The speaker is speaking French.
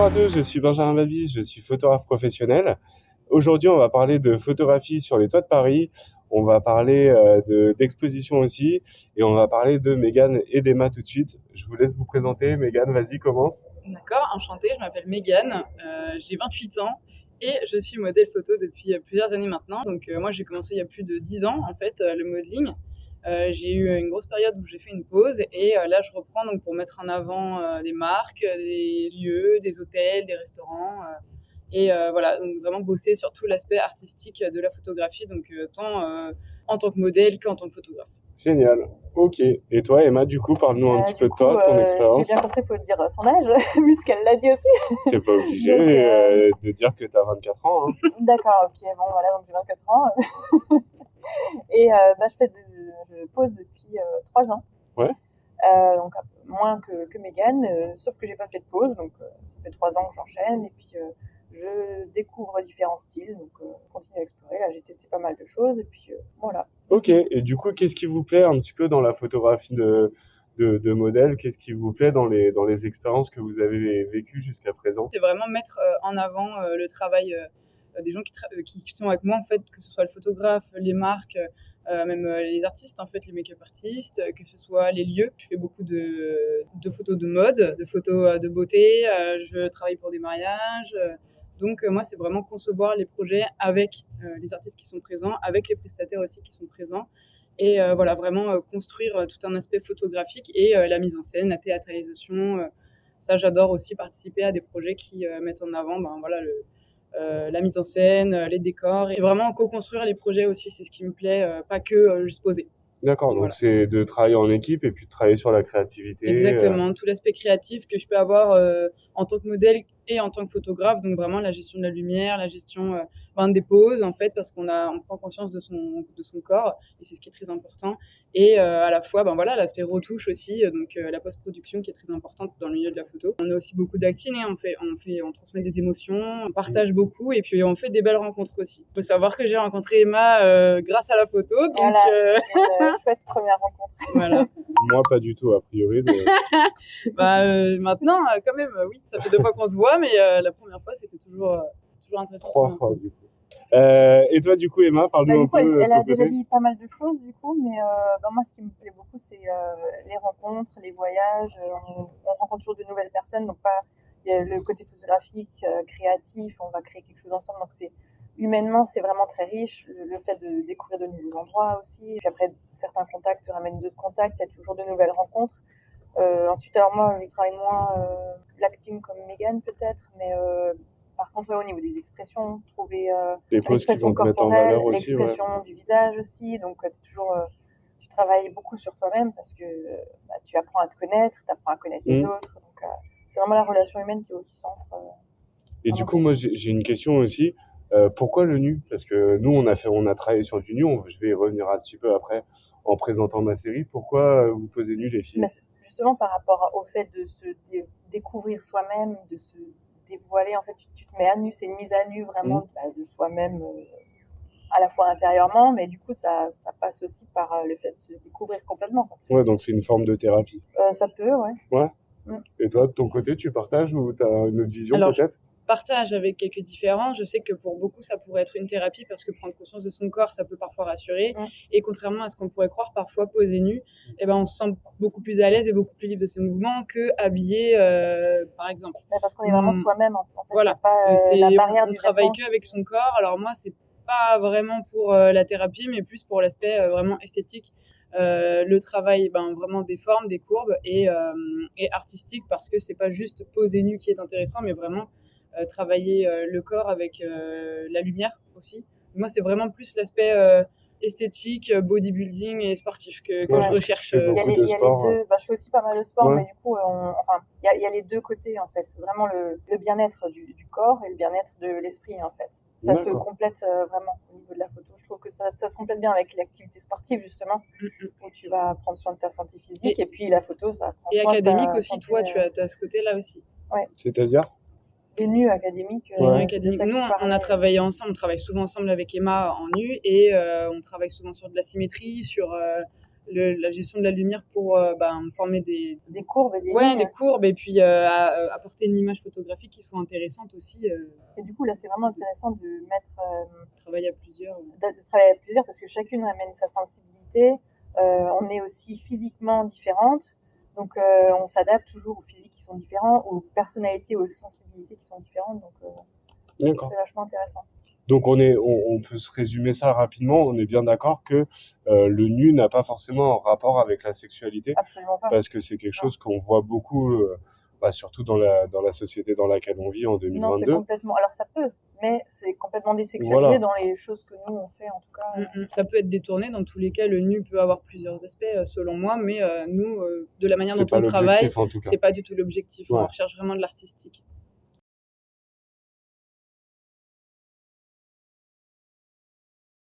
à tous, je suis Benjamin Babis, je suis photographe professionnel. Aujourd'hui, on va parler de photographie sur les toits de Paris, on va parler d'exposition aussi, et on va parler de Mégane et d'Emma tout de suite. Je vous laisse vous présenter. Mégane, vas-y, commence. D'accord, enchantée, je m'appelle Mégane, j'ai 28 ans et je suis modèle photo depuis plusieurs années maintenant. Donc moi j'ai commencé il y a plus de 10 ans en fait le modeling. J'ai eu une grosse période où j'ai fait une pause et là je reprends donc pour mettre en avant des marques, des lieux, des hôtels, des restaurants et voilà, donc vraiment bosser sur tout l'aspect artistique de la photographie, donc tant en tant que modèle qu'en tant que photographe. Génial. Ok. Et toi, Emma, du coup, parle-nous un petit peu de toi, de ton expérience. Si j'ai bien compris, il faut dire son âge, puisqu'elle l'a dit aussi. T'es pas obligé de dire que t'as 24 ans. Hein. D'accord, ok, bon voilà, donc j'ai 24 ans. Et je pose depuis 3 ans. Ouais. Donc moins que Mégane, sauf que j'ai pas fait de pause, donc ça fait 3 ans que j'enchaîne. Et puis je découvre différents styles, donc je continue à explorer. Là, j'ai testé pas mal de choses, et puis voilà. Ok, et du coup, qu'est-ce qui vous plaît un petit peu dans la photographie de modèle? Qu'est-ce qui vous plaît dans les expériences que vous avez vécues jusqu'à présent? C'est vraiment mettre en avant le travail des gens qui sont avec moi, en fait, que ce soit le photographe, les marques, même les artistes, en fait, les make-up artistes, que ce soit les lieux. Je fais beaucoup de photos de mode, de photos de beauté, je travaille pour des mariages. Donc moi, c'est vraiment concevoir les projets avec les artistes qui sont présents, avec les prestataires aussi qui sont présents. Et voilà, vraiment construire tout un aspect photographique et la mise en scène, la théâtralisation. Ça, j'adore aussi participer à des projets qui mettent en avant la mise en scène, les décors. Et vraiment co-construire les projets aussi, c'est ce qui me plaît, pas que juste poser. D'accord, donc Voilà. c'est de travailler en équipe et puis de travailler sur la créativité. Exactement, tout l'aspect créatif que je peux avoir en tant que modèle et en tant que photographe. Donc vraiment la gestion de la lumière, la gestion des poses, en fait, parce on prend conscience de son corps, et c'est ce qui est très important. Et à la fois l'aspect retouche aussi, donc la post-production qui est très importante dans le milieu de la photo. On a aussi beaucoup d'acting, hein, on transmet des émotions, on partage beaucoup, et puis on fait des belles rencontres aussi. Il faut savoir que j'ai rencontré Emma grâce à la photo, donc voilà, une chouette première rencontre. Voilà. Moi, pas du tout, a priori. Maintenant, quand même, oui, ça fait 2 fois qu'on se voit, mais la première fois, c'est toujours intéressant. 3 fois, du coup. Et toi, du coup, Emma, parle-nous un peu de ton côté. Elle a déjà dit pas mal de choses, du coup, mais moi, ce qui me plaît beaucoup, c'est les rencontres, les voyages. On rencontre toujours de nouvelles personnes, donc il y a le côté photographique, créatif, on va créer quelque chose ensemble, donc humainement, c'est vraiment très riche. Le fait de découvrir de nouveaux endroits aussi. Puis après, certains contacts ramènent d'autres contacts. Il y a toujours de nouvelles rencontres. Ensuite, alors moi, je travaille moins l'acting comme Mégane peut-être, mais par contre, au niveau des expressions, trouver les poses qui vont te mettre en valeur aussi, l'expression du visage aussi. Donc, tu travailles beaucoup sur toi-même parce que tu apprends à te connaître, tu apprends à connaître les autres. Donc, c'est vraiment la relation humaine qui est au centre. Et du coup, moi, j'ai une question aussi. Pourquoi le nu? Parce que nous, on a travaillé sur du nu. Je vais y revenir un petit peu après en présentant ma série. Pourquoi vous posez nu, les filles? Mais justement, par rapport au fait de se découvrir soi-même, de se dévoiler, en fait, tu te mets à nu. C'est une mise à nu vraiment de soi-même, à la fois intérieurement, mais du coup, ça passe aussi par le fait de se découvrir complètement. Ouais, donc c'est une forme de thérapie. Ça peut, ouais. Ouais. Et toi, de ton côté, tu partages ou tu as une autre vision peut-être? Partage avec quelques différences. Je sais que pour beaucoup, ça pourrait être une thérapie parce que prendre conscience de son corps, ça peut parfois rassurer. Et contrairement à ce qu'on pourrait croire, parfois posé nu, on se sent beaucoup plus à l'aise et beaucoup plus libre de ses mouvements que habillé, par exemple. Mais parce qu'on est vraiment soi-même. En fait, voilà. Pas, la barrière on travaille que avec son corps. Alors moi, c'est pas vraiment pour la thérapie, mais plus pour l'aspect vraiment esthétique. Le travail vraiment des formes, des courbes et artistique, parce que c'est pas juste poser nu qui est intéressant, mais vraiment travailler le corps avec la lumière aussi. Moi, c'est vraiment plus l'aspect esthétique, bodybuilding et sportif que je recherche. Il y a les deux. Je fais aussi pas mal de sport, mais du coup, il y a les deux côtés en fait. Vraiment le bien-être du corps et le bien-être de l'esprit en fait. Ça se complète vraiment au niveau de la photo. Je trouve que ça se complète bien avec l'activité sportive justement, où tu vas prendre soin de ta santé physique et puis la photo, ça prend soin de ta santé. Et académique aussi, toi, tu as ce côté-là aussi. Ouais. C'est-à-dire? Les nus académiques. Nous, on a travaillé ensemble, on travaille souvent ensemble avec Emma en nu, et on travaille souvent sur de la symétrie, sur la gestion de la lumière pour former des courbes et des ouais, lignes. des courbes et puis apporter une image photographique qui soit intéressante aussi. Et du coup, là, c'est vraiment intéressant de mettre Travailler à plusieurs. de travailler à plusieurs parce que chacune amène sa sensibilité. On est aussi physiquement différentes, donc on s'adapte toujours aux physiques qui sont différents, aux personnalités, aux sensibilités qui sont différentes. Donc D'accord. c'est vachement intéressant. Donc on peut se résumer ça rapidement. On est bien d'accord que le nu n'a pas forcément un rapport avec la sexualité, Absolument pas. parce que c'est quelque chose qu'on voit beaucoup, surtout dans la société dans laquelle on vit en Non, c'est 2022. complètement. Alors ça peut, mais c'est complètement désexualisé Voilà. dans les choses que nous on fait en tout cas. Ça peut être détourné. Dans tous les cas, le nu peut avoir plusieurs aspects, selon moi, mais nous, de la manière C'est dont pas on travaille, l'objectif en tout cas. c'est pas du tout l'objectif. Ouais. On recherche vraiment de l'artistique.